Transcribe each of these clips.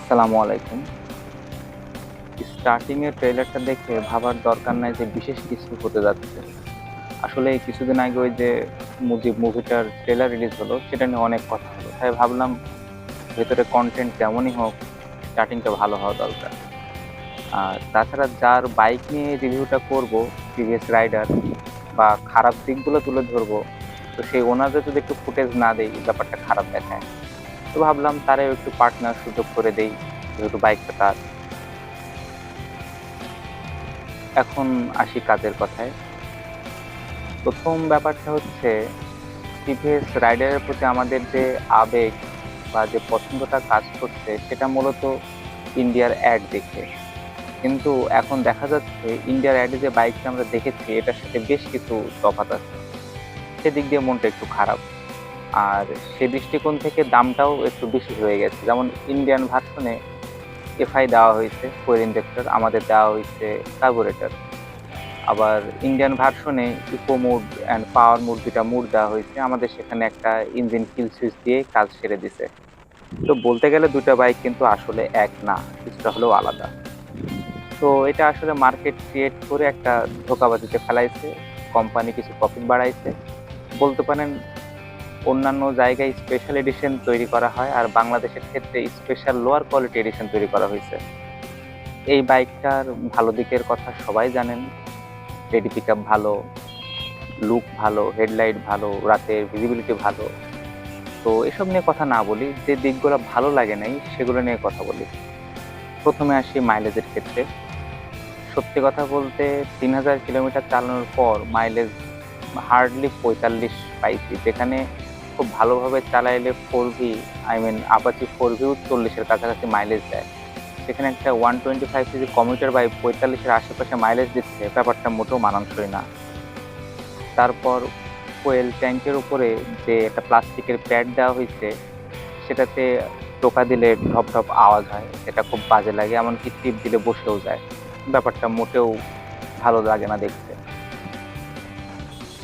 আসসালামু আলাইকুম। স্টার্টিং এর ট্রেলারটা দেখে ভাবার দরকার নাই যে বিশেষ কিছু হতে যাচ্ছে। আসলে কিছুদিন আগে ওই যে মুজিব মুভিটার ট্রেলার রিলিজ হলো, সেটা নিয়ে অনেক কথা হলো। তাই ভাবলাম ভেতরে কনটেন্ট যেমনই হোক, স্টার্টিংটা ভালো হওয়া দরকার। আর তাছাড়া যার বাইক নিয়ে রিভিউটা করব, টিভিএস রাইডার, বা খারাপ দিকগুলো তুলে ধরবো, তো সেই ওনাদের যদি একটু ফুটেজ না দেই ব্যাপারটা খারাপ দেখায়। তো ভাবলাম তারাও একটু পার্টনার সুযোগ করে দেই, যেহেতু বাইকটা তার। এখন আসি কাজের কথায়। প্রথম ব্যাপারটা হচ্ছে টিভিএস রাইডারের প্রতি আমাদের যে আবেগ বা যে পছন্দটা কাজ করছে সেটা মূলত ইন্ডিয়ার অ্যাড দেখে। কিন্তু এখন দেখা যাচ্ছে ইন্ডিয়ার অ্যাডে যে বাইকটা আমরা দেখেছি এটার সাথে বেশ কিছু তফাৎ আছে। সেদিক দিয়ে মনটা একটু খারাপ। আর সে দৃষ্টিকোণ থেকে দামটাও একটু বেশি হয়ে গেছে। যেমন ইন্ডিয়ান ভার্সনে এফআই দেওয়া হয়েছে, ফুয়েল ইনজেক্টর, আমাদের দেওয়া হয়েছে কার্বোরেটর। আবার ইন্ডিয়ান ভার্সনে eco mode and power mode, দুটা মোড দেওয়া হয়েছে, আমাদের সেখানে একটা ইঞ্জিন কিল সুইচ দিয়ে কাজ সেরে দিছে। তো বলতে গেলে দুটা বাইক কিন্তু আসলে এক না, কিছুটা হলেও আলাদা। তো এটা আসলে মার্কেট ক্রিয়েট করে একটা ধোঁকাবাজিতে ফেলাইছে। কোম্পানি কিছু প্রফিট বাড়াইছে বলতে পারেন। অন্যান্য জায়গায় স্পেশাল এডিশন তৈরি করা হয়, আর বাংলাদেশের ক্ষেত্রে স্পেশাল লোয়ার কোয়ালিটি এডিশন তৈরি করা হয়েছে। এই বাইকটার ভালো দিকের কথা সবাই জানেন। রেডি পিক আপ ভালো, লুক ভালো, হেডলাইট ভালো, রাতের ভিজিবিলিটি ভালো। তো এসব নিয়ে কথা না বলি, যে দিকগুলো ভালো লাগে নাই সেগুলো নিয়ে কথা বলি। প্রথমে আসি মাইলেজের ক্ষেত্রে। সত্যি কথা বলতে 3000 কিলোমিটার চালানোর পর মাইলেজ হার্ডলি 45 পাইছি, যেখানে খুব ভালোভাবে চালাইলে 4V, আপাচি 4ভিও 40-এর কাছাকাছি মাইলেজ দেয়। সেখানে একটা 125 সিসি কমিউটার বাইক 45-এর আশেপাশে মাইলেজ দিচ্ছে, ব্যাপারটা মোটেও মানানসই না। তারপর ফুয়েল ট্যাঙ্কের উপরে যে একটা প্লাস্টিকের প্যাড দেওয়া হয়েছে, সেটাতে টোকা দিলে ঢপ ঢপ আওয়াজ হয়, এটা খুব বাজে লাগে, এমনকি টিপ দিলে বসেও যায়। ব্যাপারটা মোটেও ভালো লাগে না দেখতে।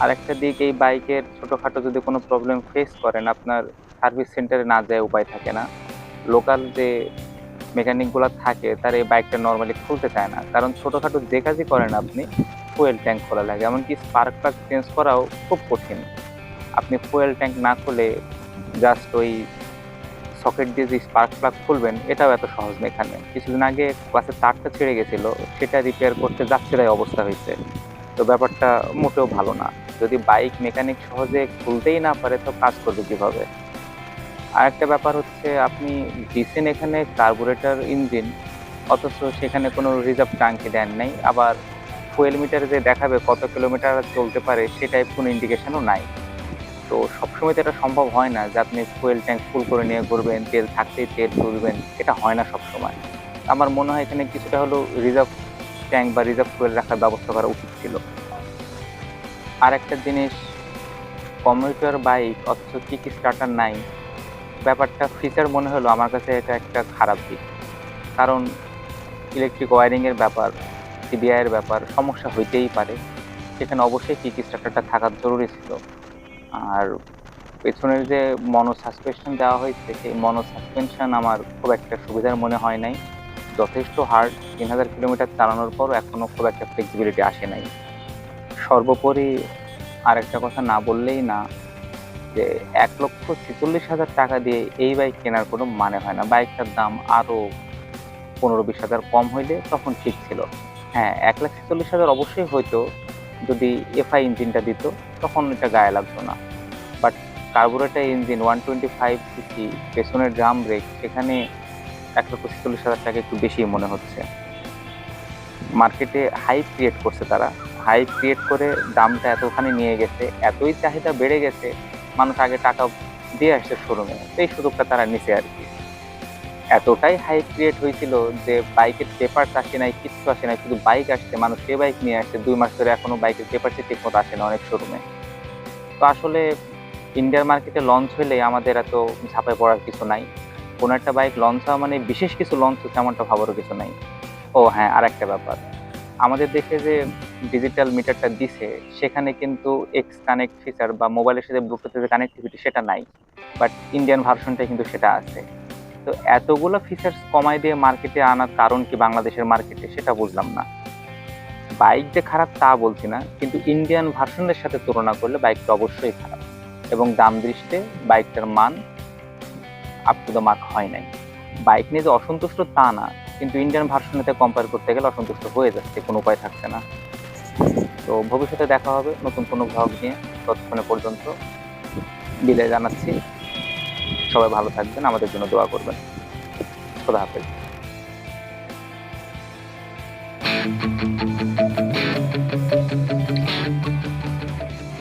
আরেকটা দিক, এই বাইকের ছোটখাটো যদি কোনো প্রবলেম ফেস করেন, আপনার সার্ভিস সেন্টারে না যায় উপায় থাকে না। লোকাল যে মেকানিক গুলা থাকে তার এই বাইকটা নর্মালি খুলতে চায় না, কারণ ছোটখাটো যে কাজই করেন আপনি, ফুয়েল ট্যাঙ্ক খোলা লাগে, এমনকি স্পার্ক প্লাগ চেঞ্জ করাও খুব কঠিন। আপনি ফুয়েল ট্যাঙ্ক না খুলে জাস্ট ওই সকেট দিয়ে যে স্পার্ক প্লাগ খুলবেন, এটাও এত সহজ না। এখানে কিছুদিন আগে ক্লাসের তারটা ছিঁড়ে গেছিল, সেটা রিপেয়ার করতে যাচ্ছিলাই অবস্থা হয়েছে। তো ব্যাপারটা মোটেও ভালো না। যদি বাইক মেকানিক সহজে খুলতেই না পারে তো কাজ করবে কিভাবে? আরেকটা ব্যাপার হচ্ছে, আপনি দিচ্ছেন এখানে কার্বোরেটর ইঞ্জিন, অথচ সেখানে কোনো রিজার্ভ ট্যাঙ্কি দেন নাই। আবার ফুয়েল মিটারে যে দেখাবে কত কিলোমিটার চলতে পারে সে টাইপ কোনো ইন্ডিকেশনও নাই। তো সবসময় তো এটা সম্ভব হয় না যে আপনি ফুয়েল ট্যাঙ্ক ফুল করে নিয়ে ঘুরবেন, তেল থাকতেই তেল তুলবেন, এটা হয় না সবসময়। আমার মনে হয় এখানে কিছুটা হলেও রিজার্ভ ট্যাঙ্ক বা রিজার্ভ ফুয়েল রাখার ব্যবস্থা করা উচিত ছিল। আর একটা জিনিস, কমিউটার বাইক অথচ কিক স্টার্টার নাই, ব্যাপারটা ফিচার মনে হলো আমার কাছে এটা একটা খারাপ দিক। কারণ ইলেকট্রিক ওয়্যারিং এর ব্যাপার, সিবিআই এর ব্যাপার, সমস্যা হইতেই পারে। সেখানে অবশ্যই কিক স্টার্টারটা থাকা জরুরি ছিল। আর পেছনের যে মনো সাসপেনশন দেওয়া হয়েছে, সেই মনো সাসপেনশন আমার খুব একটা সুবিধার মনে হয় নাই। যথেষ্ট হার্ড, 3000 কিলোমিটার চালানোর পর এখনো খুব একটা ফ্লেক্সিবিলিটি আসে নাই। সর্বোপরি আরেকটা কথা না বললেই না, যে 1,46,000 টাকা দিয়ে এই বাইক কেনার কোনো মানে হয় না। বাইকটার দাম আরো 15-20 হাজার কম হইলে তখন ঠিক ছিল। হ্যাঁ, 1,46,000 অবশ্যই হইতো যদি এফআই ইঞ্জিনটা দিত, তখন এটা গায়ে লাগতো না। বাট কার্বোরেটর ইঞ্জিন, 125 সিসি, পেছনের ড্রাম ব্রেক, সেখানে 1,46,000 টাকা একটু বেশি মনে হচ্ছে। মার্কেটে হাইপ ক্রিয়েট করছে তারা, হাইপ ক্রিয়েট করে দামটা এতখানি নিয়ে গেছে, এতই চাহিদা বেড়ে গেছে, মানুষ আগে টাকা দিয়ে আসছে শোরুমে, এই সুযোগটা তারা নিছে আর কি। এতটাই হাইপ ক্রিয়েট হয়েছিল যে বাইকের পেপারস আসে নাই, কিচ্ছু আসে নাই, শুধু বাইক আসছে, মানুষ সে বাইক নিয়ে আসছে, 2 মাস ধরে এখনো বাইকের পেপারসই ঠিক মতো আসে না অনেক শোরুমে। তো আসলে ইন্ডিয়ার মার্কেটে লঞ্চ হলে আমাদের এত ঝাঁপায় পড়ার কিছু নাই। কোনো একটা বাইক লঞ্চ হওয়া মানে বিশেষ কিছু লঞ্চ হচ্ছে এমনটা ভাবারও কিছু নাই। ও হ্যাঁ, আর একটা ব্যাপার, আমাদের দেশে যে ডিজিটাল মিটারটা দিছে সেখানে কিন্তু এক্স কানেক্ট ফিচার বা মোবাইলের সাথে ব্লুটুথের যে কানেক্টিভিটি সেটা নাই। বাট ইন্ডিয়ান ভার্সনটা কিন্তু সেটা আছে। তো এতগুলো ফিচার্স কমায় দিয়ে মার্কেটে আনার কারণ কি বাংলাদেশের মার্কেটে সেটা বুঝলাম না। বাইক যে খারাপ তা বলছি না, কিন্তু ইন্ডিয়ান ভার্সনের সাথে তুলনা করলে বাইকটা অবশ্যই খারাপ এবং দাম দৃষ্টে বাইকটার মান আপ টু দ্য মার্ক হয় নাই। বাইক নিয়ে যে অসন্তুষ্ট তা না, কিন্তু ইন্ডিয়ান ভার্সনেতে কম্পেয়ার করতে গেলে অসন্তুষ্ট হয়ে যাচ্ছে, কোনো উপায় থাকছে না। তো ভবিষ্যতে দেখা হবে নতুন কোনো ভ্লগ নিয়ে। ততক্ষণে পর্যন্ত বিদায় জানাচ্ছি। সবাই ভালো থাকবেন, আমাদের জন্য দোয়া করবেন। খোদা হাফেজ।